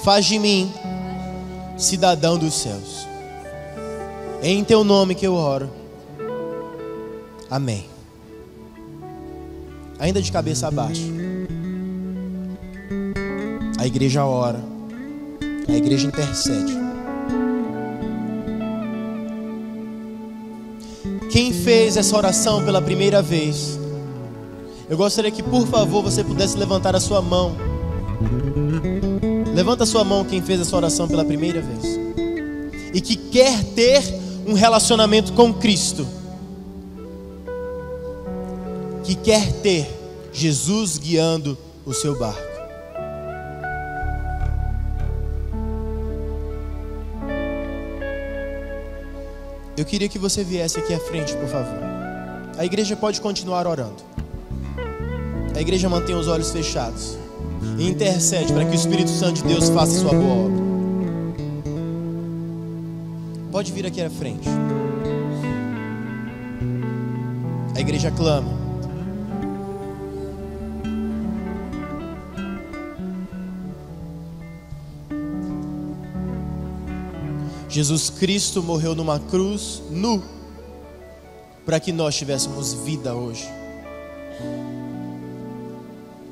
Faz de mim cidadão dos céus. É em teu nome que eu oro. Amém. Ainda de cabeça baixa. A igreja ora. A igreja intercede. Quem fez essa oração pela primeira vez, eu gostaria que, por favor, você pudesse levantar a sua mão. Levanta a sua mão quem fez essa oração pela primeira vez e que quer ter um relacionamento com Cristo, que quer ter Jesus guiando o seu barco. Eu queria que você viesse aqui à frente, por favor. A igreja pode continuar orando. A igreja mantém os olhos fechados e intercede para que o Espírito Santo de Deus faça a sua boa obra. Pode vir aqui à frente. A igreja clama. Jesus Cristo morreu numa cruz nu para que nós tivéssemos vida hoje.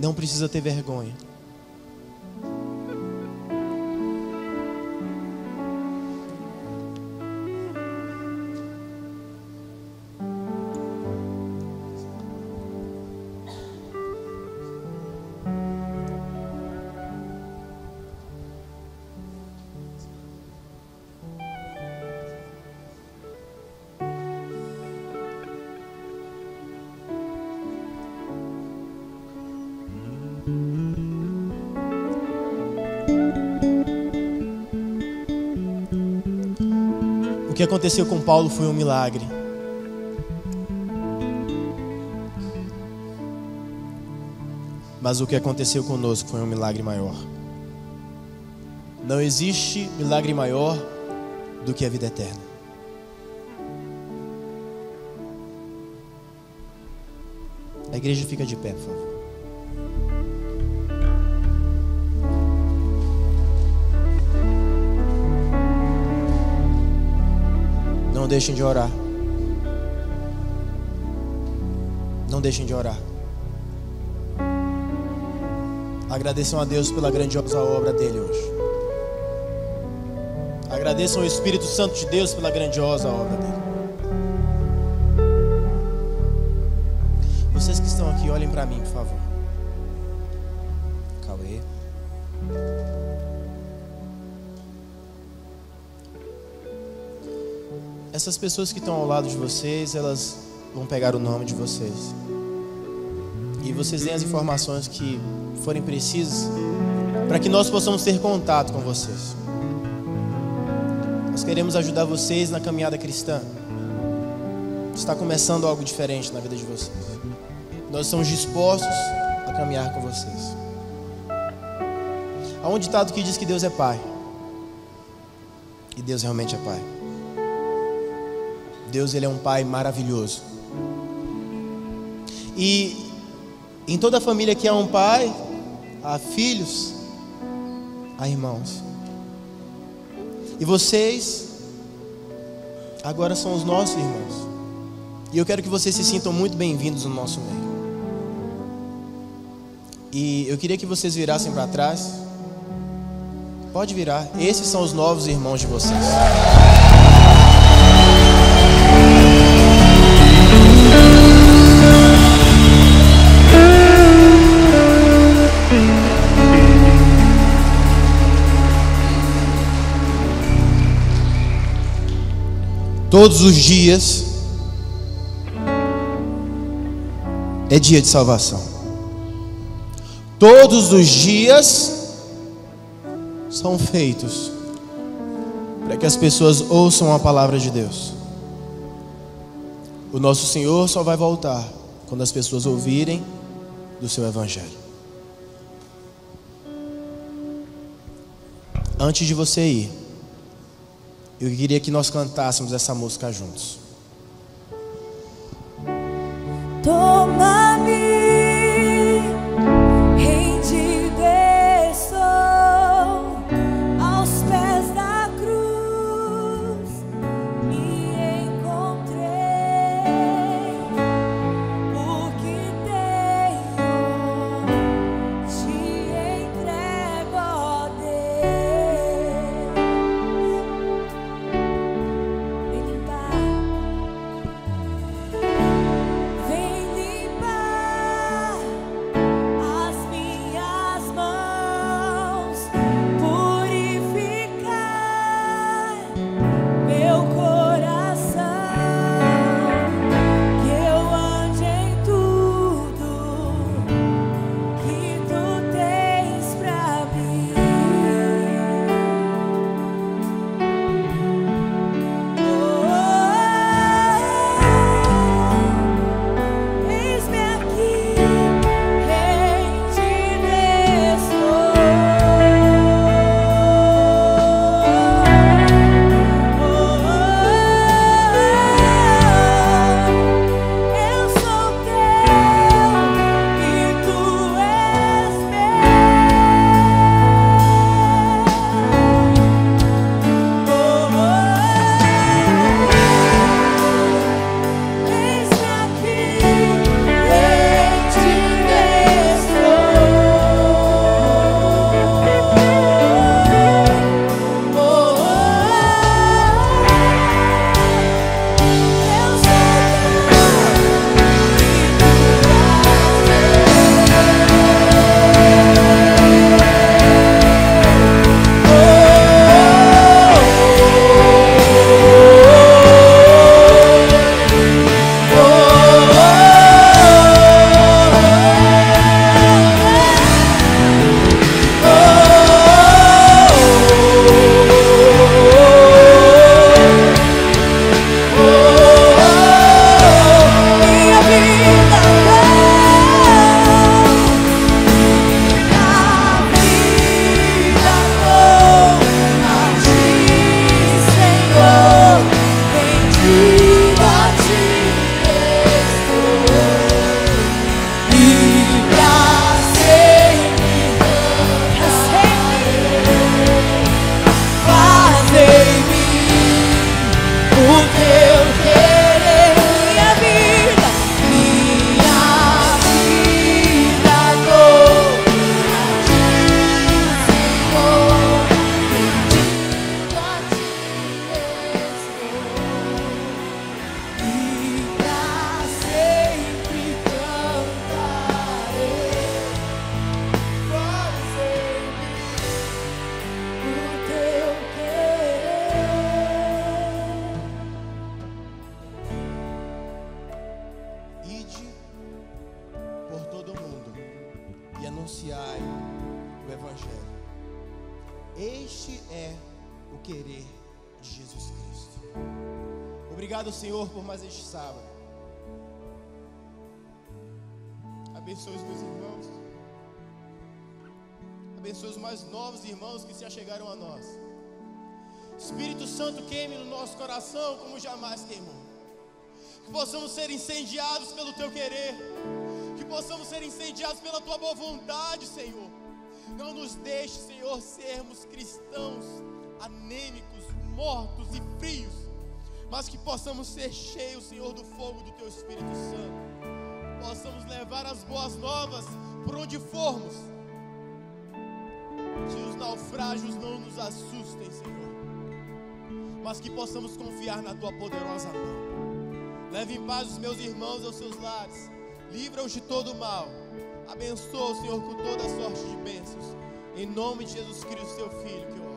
Não precisa ter vergonha. O que aconteceu com Paulo foi um milagre. Mas o que aconteceu conosco foi um milagre maior. Não existe milagre maior do que a vida eterna. A igreja fica de pé, por favor. Não deixem de orar. Não deixem de orar. Agradeçam a Deus pela grandiosa obra dele hoje. Agradeçam ao Espírito Santo de Deus pela grandiosa obra dele. Vocês que estão aqui, olhem para mim, por favor. Cauê. Essas pessoas que estão ao lado de vocês, elas vão pegar o nome de vocês e vocês deem as informações que forem precisas para que nós possamos ter contato com vocês. Nós queremos ajudar vocês na caminhada cristã. Está começando algo diferente na vida de vocês. Nós estamos dispostos a caminhar com vocês. Há um ditado que diz que Deus é Pai. E Deus realmente é Pai. Deus, Ele é um Pai maravilhoso. E em toda família que há um pai, há filhos, há irmãos. E vocês agora são os nossos irmãos. E eu quero que vocês se sintam muito bem-vindos no nosso meio. E eu queria que vocês virassem para trás. Pode virar. Esses são os novos irmãos de vocês. Todos os dias é dia de salvação. Todos os dias são feitos para que as pessoas ouçam a palavra de Deus. O nosso Senhor só vai voltar quando as pessoas ouvirem do seu evangelho. Antes de você ir, eu queria que nós cantássemos essa música juntos. Toma-me, rendido estou aos pés da cruz, me encontrei, porque tenho, te entrego, ó Deus. Vem limpar de Jesus Cristo. Obrigado, Senhor, por mais este sábado. Abençoe os meus irmãos. Abençoe os mais novos irmãos que se achegaram a nós. Espírito Santo, queime no nosso coração como jamais queimou. Que possamos ser incendiados pelo Teu querer. Que possamos ser incendiados pela Tua boa vontade, Senhor. Não nos deixe, Senhor, sermos cristãos anêmicos, mortos e frios, mas que possamos ser cheios, Senhor, do fogo do Teu Espírito Santo. Possamos levar as boas novas por onde formos. Que os naufrágios não nos assustem, Senhor, mas que possamos confiar na Tua poderosa mão. Leve em paz os meus irmãos aos seus lares. Livra-os de todo o mal. Abençoa, Senhor, com toda sorte de bênçãos. Em nome de Jesus Cristo, Teu Filho, que eu